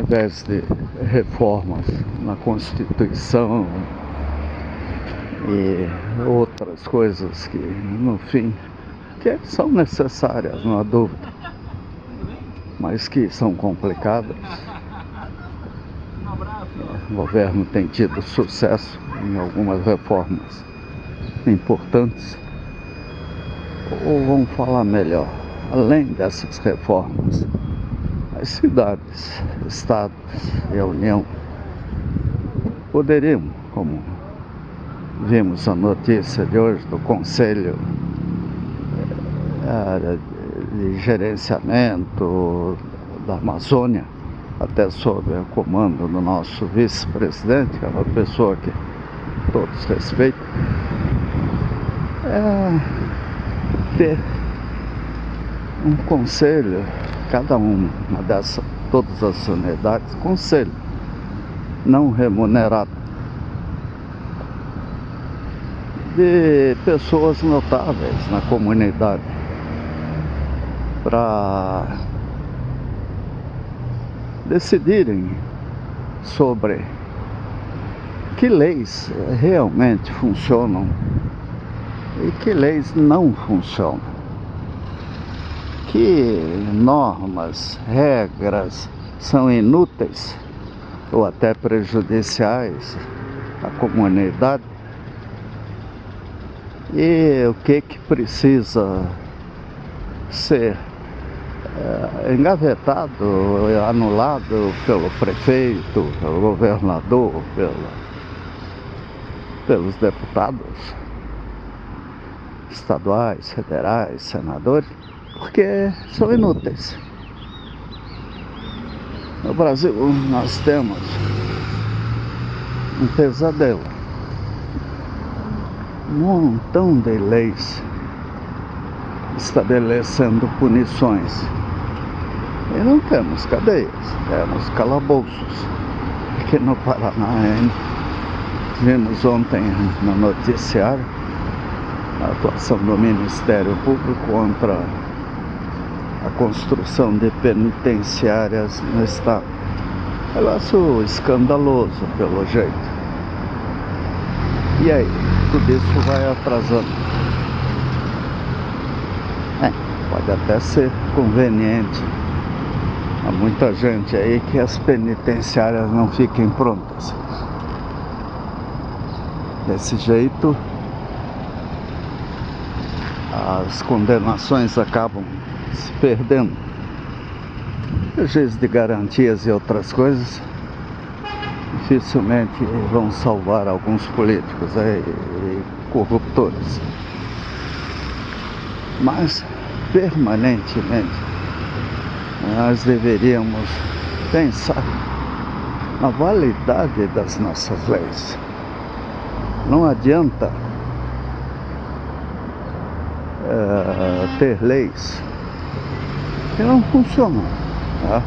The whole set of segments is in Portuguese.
através de reformas na Constituição e outras coisas que, no fim, que são necessárias, não há dúvida, mas que são complicadas. O governo tem tido sucesso em algumas reformas importantes. Ou vamos falar melhor, além dessas reformas, as cidades, estados e a União poderiam, como vimos a notícia de hoje do Conselho de Gerenciamento da Amazônia, até sob o comando do nosso vice-presidente, que é uma pessoa que todos respeitam, ter um conselho, cada uma dessas, todas as unidades, conselho não remunerado, de pessoas notáveis na comunidade, para decidirem sobre que leis realmente funcionam e que leis não funcionam, que normas, regras são inúteis ou até prejudiciais à comunidade, e o que precisa ser engavetado, anulado pelo prefeito, pelo governador, pelos deputados estaduais, federais, senadores, porque são inúteis. No Brasil nós temos um pesadelo, um montão de leis estabelecendo punições, e não temos cadeias, temos calabouços. Aqui no Paraná ainda vimos ontem no noticiário a atuação do Ministério Público contra a construção de penitenciárias no estado. Negócio escandaloso, pelo jeito. E aí, tudo isso vai atrasando. Pode até ser conveniente a muita gente aí que as penitenciárias não fiquem prontas. Desse jeito, as condenações acabam se perdendo. Juízes de garantias e outras coisas dificilmente vão salvar alguns políticos aí, e corruptores. Mas permanentemente nós deveríamos pensar na validade das nossas leis. Não adianta ter leis que não funcionam, tá?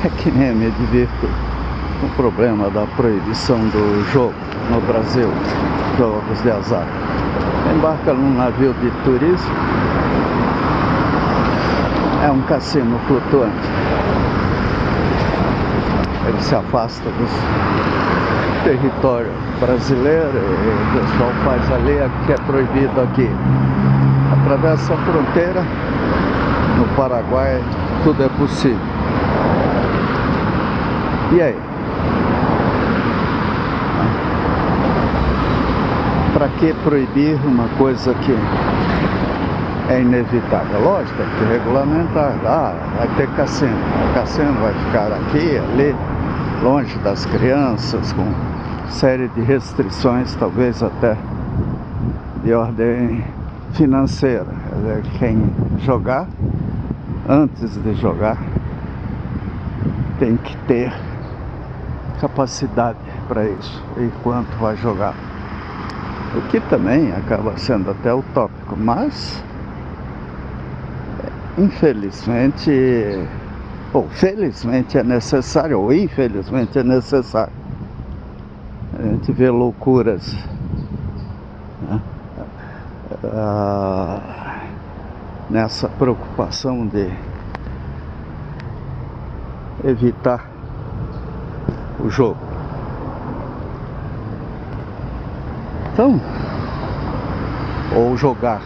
É que nem me divirto com o problema da proibição do jogo no Brasil, jogos de azar. Embarca num navio de turismo, é um cassino flutuante. Ele se afasta do território brasileiro, e o pessoal faz ali o que é proibido aqui. Atravessa a fronteira, no Paraguai tudo é possível. E aí? Para que proibir uma coisa que é inevitável? Lógico, tem que regulamentar. Vai ter cassino. O cassino vai ficar aqui, ali, longe das crianças, com série de restrições, talvez até de ordem financeira. Quer dizer, quem jogar, antes de jogar, tem que ter capacidade para isso, enquanto vai jogar. O que também acaba sendo até utópico, mas infelizmente, ou felizmente é necessário, ou infelizmente é necessário. A gente vê loucuras, né? Nessa preocupação de evitar o jogo. Então, ou jogar.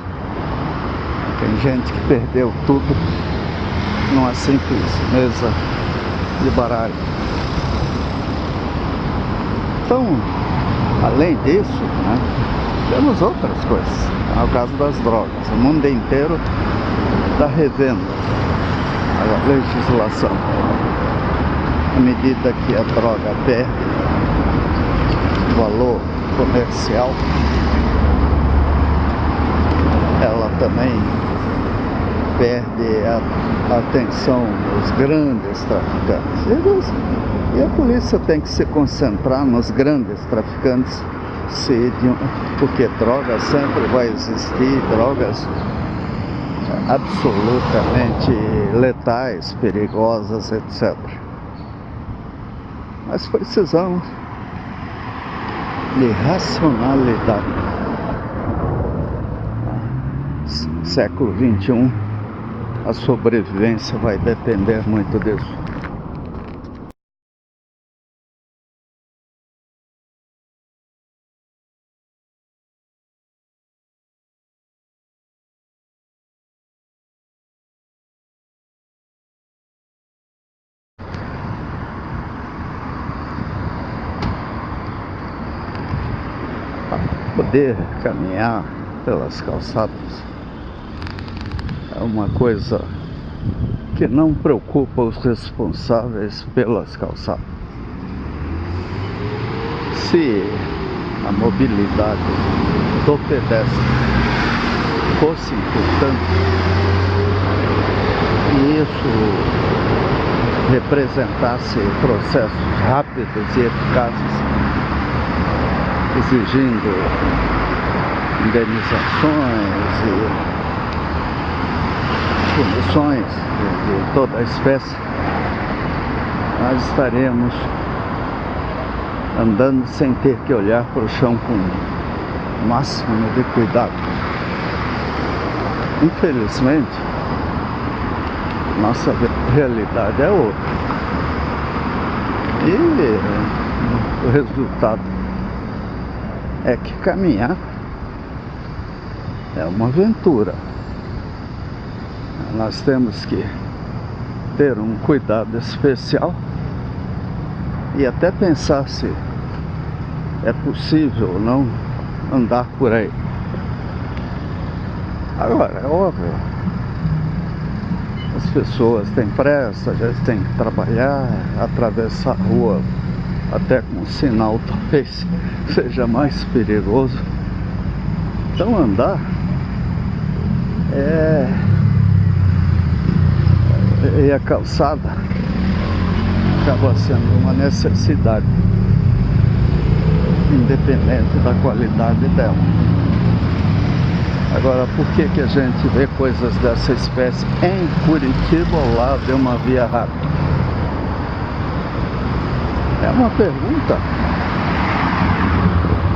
Tem gente que perdeu tudo numa simples mesa de baralho. Então, além disso, né, temos outras coisas. É o caso das drogas. O mundo inteiro está revendo a legislação. À medida que a droga perde valor comercial, ela também perde a atenção dos grandes traficantes. E a polícia tem que se concentrar nos grandes traficantes, porque drogas sempre vai existir, drogas absolutamente letais, perigosas, etc. Mas precisamos de racionalidade. Século XXI, a sobrevivência vai depender muito disso. Poder caminhar pelas calçadas é uma coisa que não preocupa os responsáveis pelas calçadas. Se a mobilidade do pedestre fosse importante e isso representasse processos rápidos e eficazes, exigindo indenizações e punições de toda a espécie, nós estaremos andando sem ter que olhar para o chão com o máximo de cuidado. Infelizmente, nossa realidade é outra. E o resultado é que caminhar é uma aventura. Nós temos que ter um cuidado especial e até pensar se é possível ou não andar por aí. Agora, é óbvio, as pessoas têm pressa, às vezes têm que trabalhar, atravessar a rua até com sinal talvez seja mais perigoso. Então andar e a calçada acaba sendo uma necessidade, independente da qualidade dela. Agora, por que a gente vê coisas dessa espécie em Curitiba ao lado de uma via rápida? É uma pergunta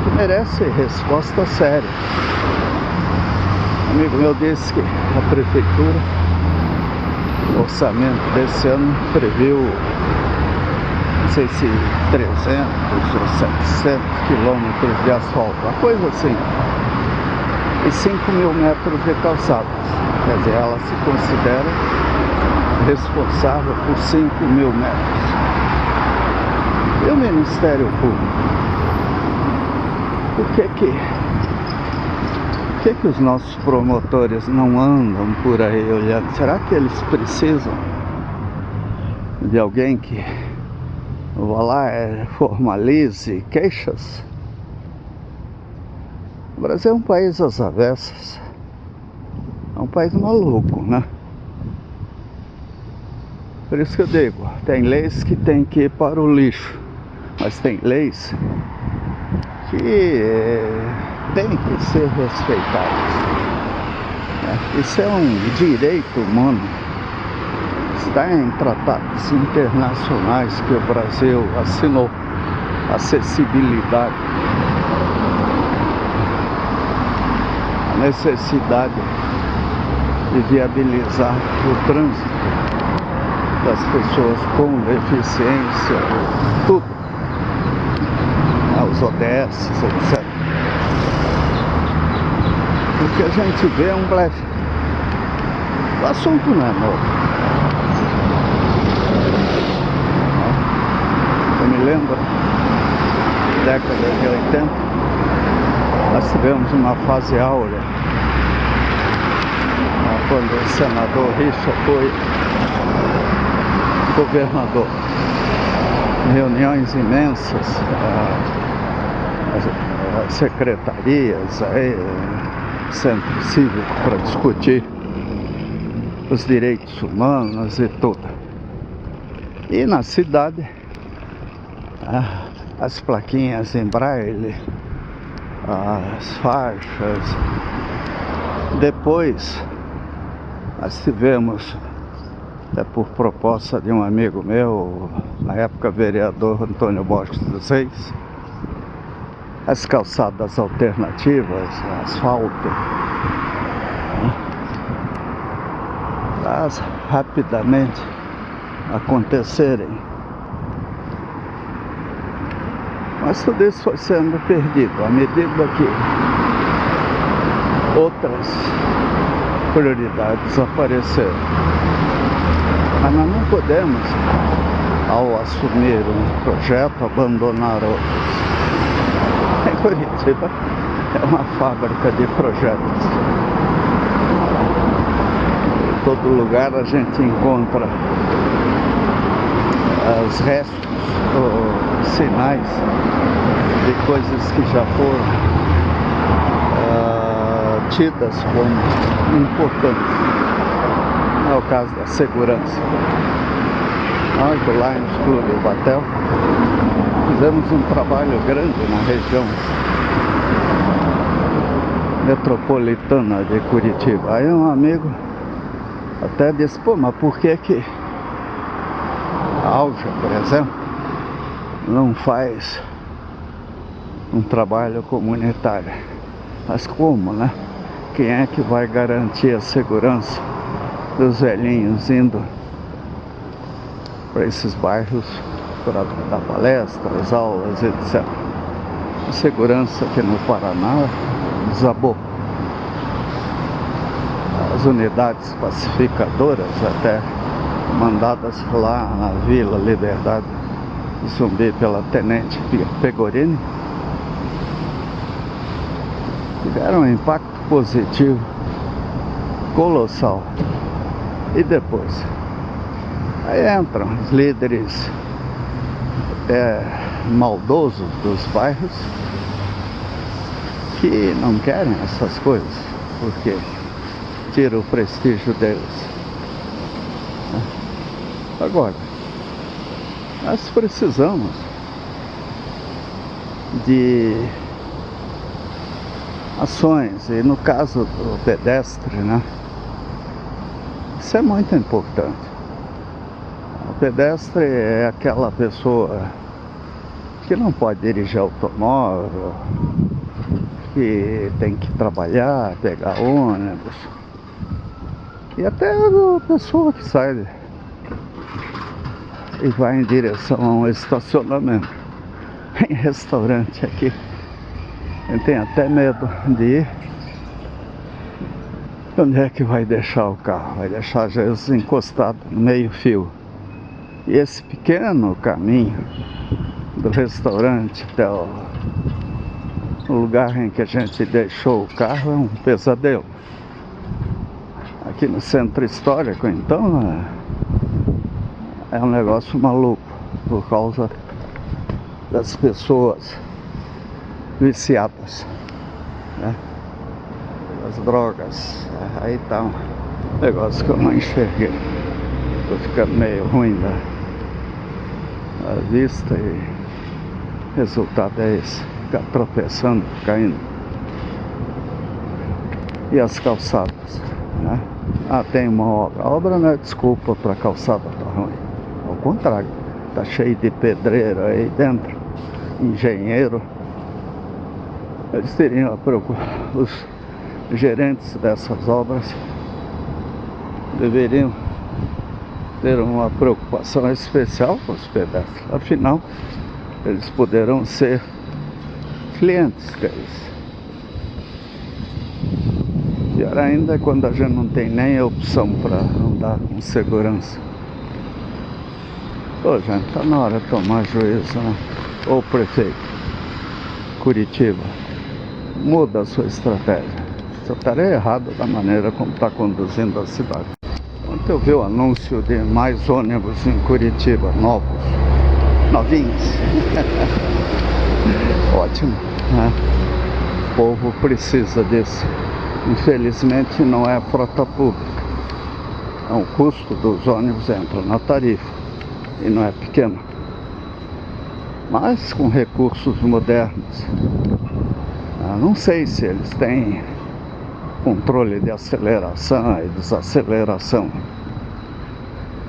que merece resposta séria. Um amigo meu disse que a prefeitura, o orçamento desse ano previu, não sei se 300 ou 700 quilômetros de asfalto, uma coisa assim, e 5.000 metros de calçadas. Quer dizer, ela se considera responsável por 5.000 metros. E o Ministério Público? Por que os nossos promotores não andam por aí olhando? Será que eles precisam de alguém que vá lá e formalize queixas? O Brasil é um país às avessas, é um país maluco, né? Por isso que eu digo, tem leis que tem que ir para o lixo, mas tem leis que têm que ser respeitadas. Isso é um direito humano, está em tratados internacionais que o Brasil assinou. Acessibilidade, a necessidade de viabilizar o trânsito das pessoas com deficiência, tudo, os ODS, etc. O que a gente vê é um blefe. O assunto não é novo. Eu me lembro, década de 80, nós tivemos uma fase áurea, quando o senador Richa foi governador. Reuniões imensas, as secretarias, centro cívico para discutir os direitos humanos e tudo. E na cidade, as plaquinhas em braille, as faixas. Depois nós tivemos, por proposta de um amigo meu, na época vereador Antônio Borges dos Reis, as calçadas alternativas, asfalto, as rapidamente acontecerem. Mas tudo isso foi sendo perdido à medida que outras prioridades apareceram. Mas nós não podemos, ao assumir um projeto, abandonar outros. Em Curitiba é uma fábrica de projetos. Em todo lugar a gente encontra os restos, os sinais de coisas que já foram tidas como importantes. É o caso da segurança. Nós do Lions Clube Batel fizemos um trabalho grande na região metropolitana de Curitiba. Aí um amigo até disse, pô, mas por que a Alja, por exemplo, não faz um trabalho comunitário? Mas como, né? Quem é que vai garantir a segurança dos velhinhos indo para esses bairros para dar palestras, aulas, etc. A segurança aqui no Paraná desabou. As unidades pacificadoras, até mandadas lá na Vila Liberdade de Zumbi pela Tenente Pegorini, tiveram um impacto positivo colossal. E depois aí entram os líderes maldosos dos bairros que não querem essas coisas, porque tira o prestígio deles. Agora, nós precisamos de ações, e no caso do pedestre, né? Isso é muito importante. O pedestre é aquela pessoa que não pode dirigir automóvel, que tem que trabalhar, pegar ônibus, e até a pessoa que sai e vai em direção a um estacionamento. Em restaurante aqui, ele tem até medo de ir. Onde é que vai deixar o carro? Vai deixar às vezes encostado no meio-fio. E esse pequeno caminho do restaurante até o lugar em que a gente deixou o carro é um pesadelo. Aqui no centro histórico, então, é um negócio maluco, por causa das pessoas viciadas, né? As drogas. Aí tá um negócio que eu não enxerguei. Tô ficando meio ruim da vista, e o resultado é esse: ficar tropeçando, caindo. E as calçadas, né? Tem uma obra. A obra não é desculpa para a calçada tá ruim. Ao contrário, tá cheio de pedreiro aí dentro, engenheiro. Eles teriam a preocupação. Os gerentes dessas obras deveriam ter uma preocupação especial com os pedestres. Afinal, eles poderão ser clientes deles. Pior ainda é quando a gente não tem nem a opção para andar com segurança. Ô, gente, tá na hora de tomar juízo, né? Ô, prefeito, Curitiba, muda a sua estratégia. Você estaria errado da maneira como está conduzindo a cidade. Ontem eu vi o anúncio de mais ônibus em Curitiba, novinhos. Ótimo, né? O povo precisa disso. Infelizmente não é frota pública. O custo dos ônibus entra na tarifa e não é pequeno. Mas com recursos modernos. Não sei se eles têm controle de aceleração e desaceleração.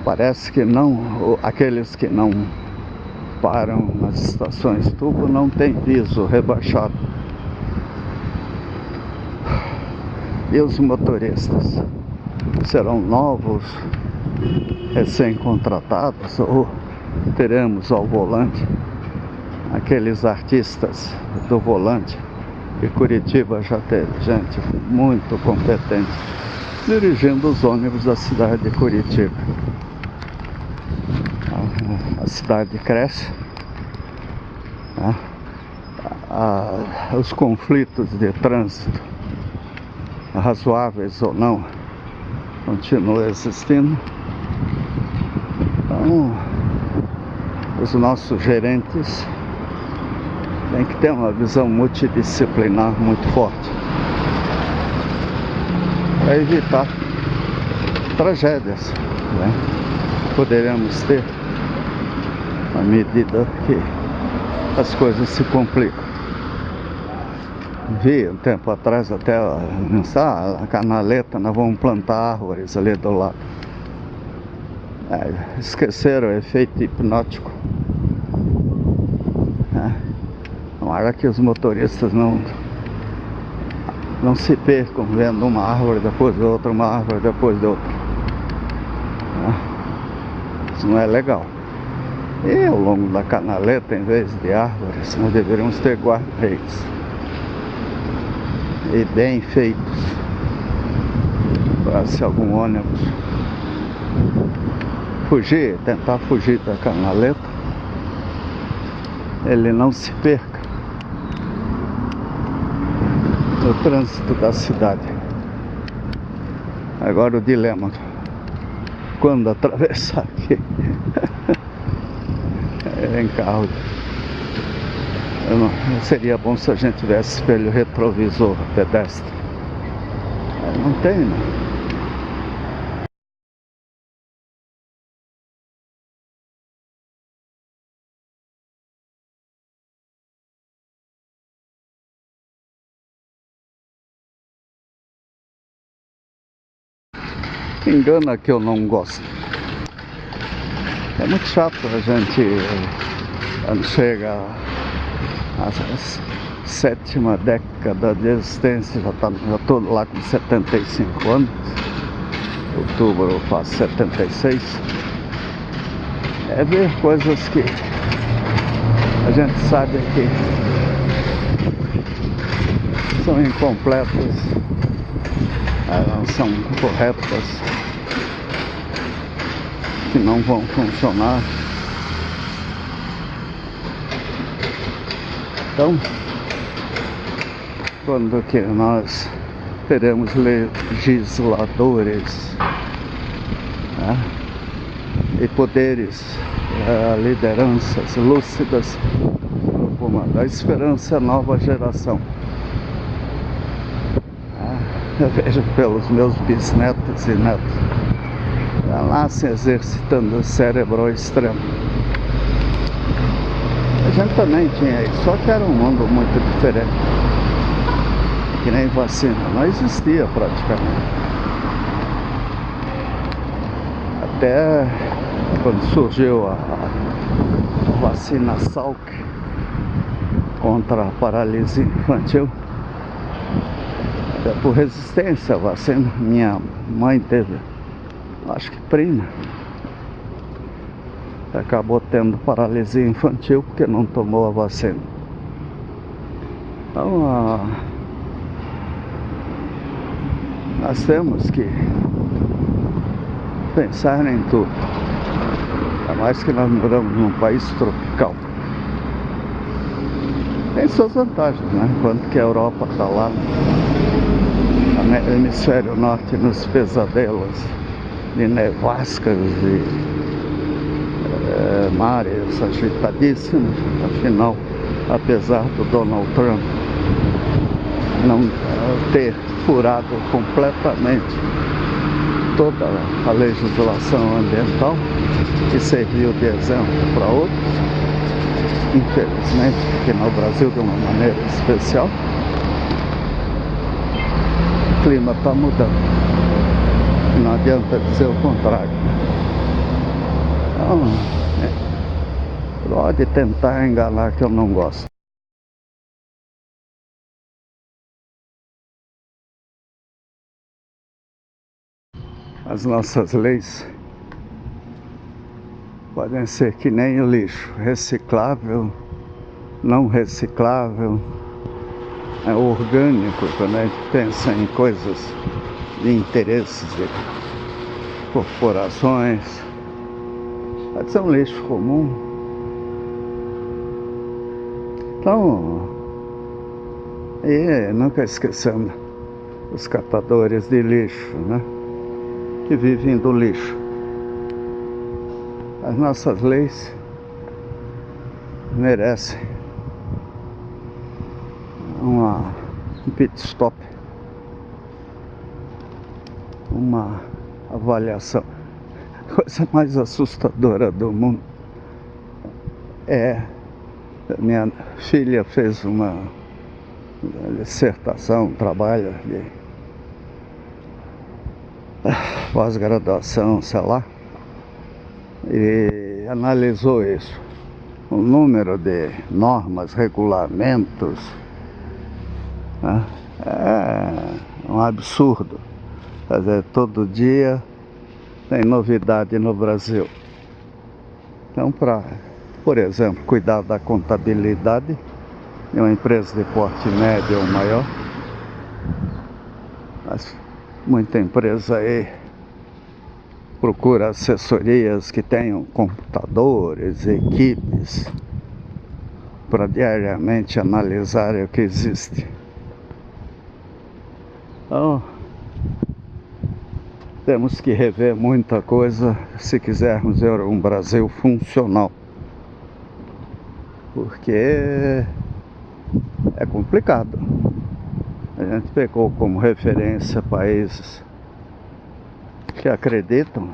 Parece que não, aqueles que não param nas estações tubo não tem piso rebaixado. E os motoristas serão novos, recém-contratados, ou teremos ao volante aqueles artistas do volante? E Curitiba já teve gente muito competente dirigindo os ônibus da cidade de Curitiba. A cidade cresce, né? Os conflitos de trânsito, razoáveis ou não, continuam existindo. Então, os nossos gerentes tem que ter uma visão multidisciplinar muito forte para evitar tragédias, né? Poderemos ter à medida que as coisas se complicam. Vi um tempo atrás até a canaleta, nós vamos plantar árvores ali do lado. Esqueceram o efeito hipnótico. Tomara que os motoristas não se percam vendo uma árvore depois de outra, uma árvore depois de outra. Isso não é legal. E ao longo da canaleta, em vez de árvores, nós deveríamos ter guarda-reis. E bem feitos. Para se algum ônibus tentar fugir da canaleta, ele não se perca no trânsito da cidade. Agora o dilema: quando atravessar aqui em carro, seria bom se a gente tivesse espelho retrovisor pedestre. Não tem, né? Engana que eu não gosto. É muito chato a gente, quando chega a sétima década de existência, já estou lá com 75 anos, outubro eu faço 76, é ver coisas que a gente sabe que são incompletas, não são corretas, que não vão funcionar. Então, quando que nós teremos legisladores, né, e poderes, lideranças lúcidas para comandar a esperança, nova geração. Eu vejo pelos meus bisnetos e netos, já nascem exercitando o cérebro ao extremo. A gente também tinha isso, só que era um mundo muito diferente. Que nem vacina, não existia praticamente. Até quando surgiu a vacina Salk contra a paralisia infantil, por resistência à vacina. Minha mãe teve, acho que prima, acabou tendo paralisia infantil porque não tomou a vacina. Então, nós temos que pensar em tudo. Ainda mais que nós moramos num país tropical. Tem suas vantagens, né? Enquanto que a Europa está lá no hemisfério norte, nos pesadelos de nevascas e mares agitadíssimos. Afinal, apesar do Donald Trump não ter furado completamente toda a legislação ambiental, que serviu de exemplo para outros, infelizmente, aqui no Brasil de uma maneira especial, o clima está mudando. E não adianta dizer o contrário. Então, pode tentar enganar que eu não gosto. As nossas leis podem ser que nem o lixo, reciclável, não reciclável, orgânico, quando a gente pensa em coisas de interesses de corporações, pode ser um lixo comum. Então, e nunca esquecendo os catadores de lixo, né? Que vivem do lixo. As nossas leis merecem um pit stop, uma avaliação. A coisa mais assustadora do mundo minha filha fez uma dissertação, um trabalho de pós-graduação, sei lá, e analisou isso. O número de normas, regulamentos, né, é um absurdo. Quer dizer, todo dia tem novidade no Brasil. Então, por exemplo, cuidar da contabilidade de uma empresa de porte médio ou maior, mas muita empresa aí procura assessorias que tenham computadores, equipes, para diariamente analisar o que existe. Então, temos que rever muita coisa se quisermos ver um Brasil funcional. Porque é complicado. A gente pegou como referência países que acreditam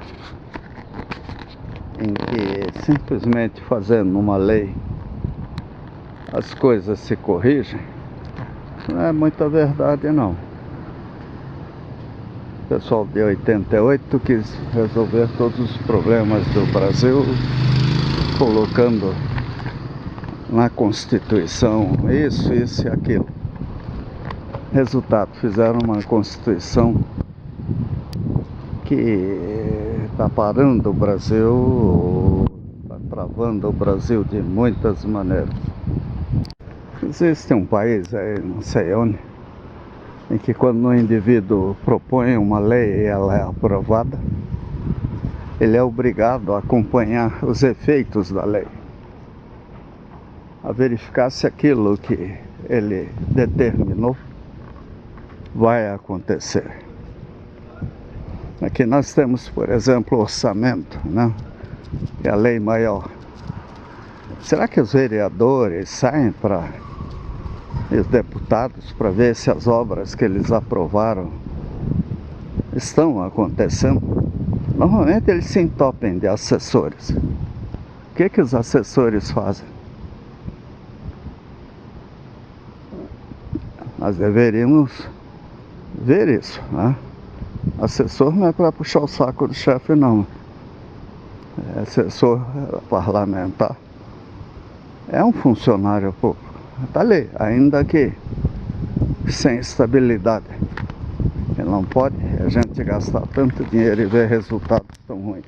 em que simplesmente fazendo uma lei as coisas se corrigem. Não é muita verdade, não. O pessoal de 88 quis resolver todos os problemas do Brasil colocando na Constituição isso e aquilo. Resultado, fizeram uma Constituição que está parando o Brasil, está travando o Brasil de muitas maneiras. Existe um país aí, não sei onde, em que quando um indivíduo propõe uma lei e ela é aprovada, ele é obrigado a acompanhar os efeitos da lei, a verificar se aquilo que ele determinou vai acontecer. Aqui nós temos, por exemplo, o orçamento, né? Que é a lei maior. Será que os vereadores saem e os deputados para ver se as obras que eles aprovaram estão acontecendo? Normalmente eles se entopem de assessores. O que os assessores fazem? Nós deveríamos ver isso, né? Assessor não é para puxar o saco do chefe, não. Assessor parlamentar é um funcionário público. Está ali, ainda que sem estabilidade. E não pode a gente gastar tanto dinheiro e ver resultados tão ruins.